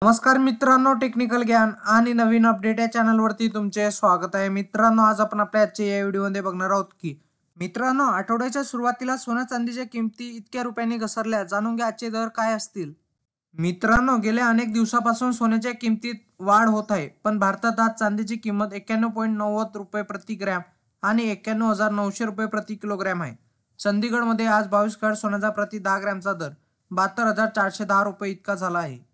नमस्कार मित्रांनो, टेक्निकल ज्ञान आणि नवीन अपडेट या चॅनलवरती तुमचे स्वागत आहे. मित्रांनो, आज आपण आपल्या आजच्या या व्हिडिओमध्ये बघणार आहोत की मित्रांनो, आठवड्याच्या सुरुवातीला सोन्या चांदीच्या किमती इतक्या रुपयांनी घसरल्या. जाणून घ्या आजचे दर काय असतील. मित्रांनो, गेल्या अनेक दिवसापासून सोन्याच्या किमतीत वाढ होत आहे, पण भारतात आज चांदीची किंमत 91.90 रुपये प्रति ग्रॅम आणि 91,900 रुपये प्रति किलोग्रॅम आहे. चंदीगडमध्ये आज 22 कॅरेट सोन्याचा प्रति 10 ग्रॅमचा दर 72,410 रुपये इतका झाला आहे.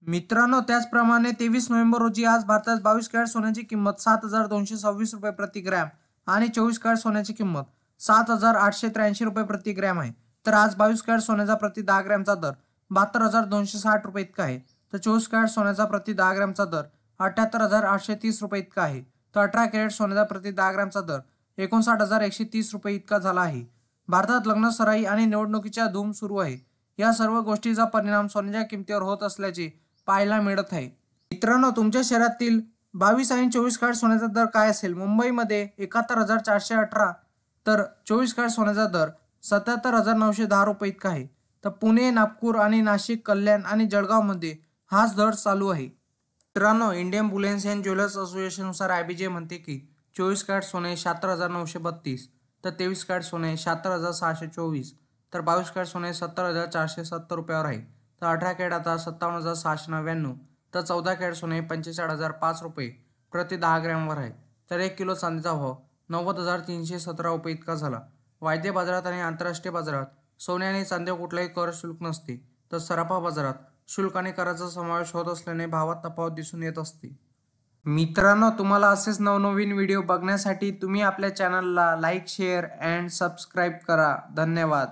मित्रांनो, त्याचप्रमाणे 23 नोव्हेंबर रोजी आज भारतात 22 कॅरेट सोन्याची किंमत 7,226 रुपये प्रति ग्रॅम आणि 24 कॅरेट सोन्याची किंमत 7,883 रुपये प्रति ग्रॅम आहे. तर आज 22 कॅरेट सोन्याचा प्रति 10 ग्रॅमचा दर 72,260 रुपये इतका आहे. तर 24 कॅरेट सोन्याचा प्रति 10 ग्रॅमचा दर 78,830 रुपये इतका आहे. तर 18 कॅरेट सोन्याचा प्रति 10 ग्रॅमचा दर 59,130 रुपये इतका झाला आहे. भारतात लग्न, सराई आणि निवडणुकीच्या धूम सुरू आहे. या सर्व गोष्टीचा परिणाम सोन्याच्या किमतीवर होत असल्याचे पाहायला मिळत आहे. मित्रांनो, तुमच्या शहरातील 22 आणि 24 कॅरेट सोन्याचा दर काय असेल? मुंबईमध्ये 71,418 तर 24 कॅरेट सोन्याचा दर 77,910 रुपये इतका आहे. तर पुणे, नागपूर आणि नाशिक, कल्याण आणि जळगावमध्ये हाच दर चालू आहे. मित्रांनो, इंडियन बुलियन अँड ज्वेलर्स असोसिएशननुसार IBJ म्हणते की 24 कॅरेट सोने 76,932 तर 23 कॅरेट सोने 76,624 तर 22 कॅरेट सोने 70,470 रुपयावर आहे. तर 18 कॅरेट आता 57,699 तर 14 कॅरेट सोने 45,005 रुपये प्रति 10 ग्रॅमवर आहे. तर 1 किलो चांदीचा भाव 90,317 रुपये इतका झाला. वायदे बाजारात आणि आंतरराष्ट्रीय बाजारात सोने आणि चांदीवर कुठलाही कर शुल्क नसते. तर सराफा बाजारात शुल्क आणि कराचा समावेश होत असल्याने भावात तफावत दिसून येत असते. मित्रांनो, तुम्हाला असेच नवनवीन व्हिडिओ बघण्यासाठी तुम्ही आपल्या चॅनलला लाईक, शेअर अँड सबस्क्राईब करा. धन्यवाद.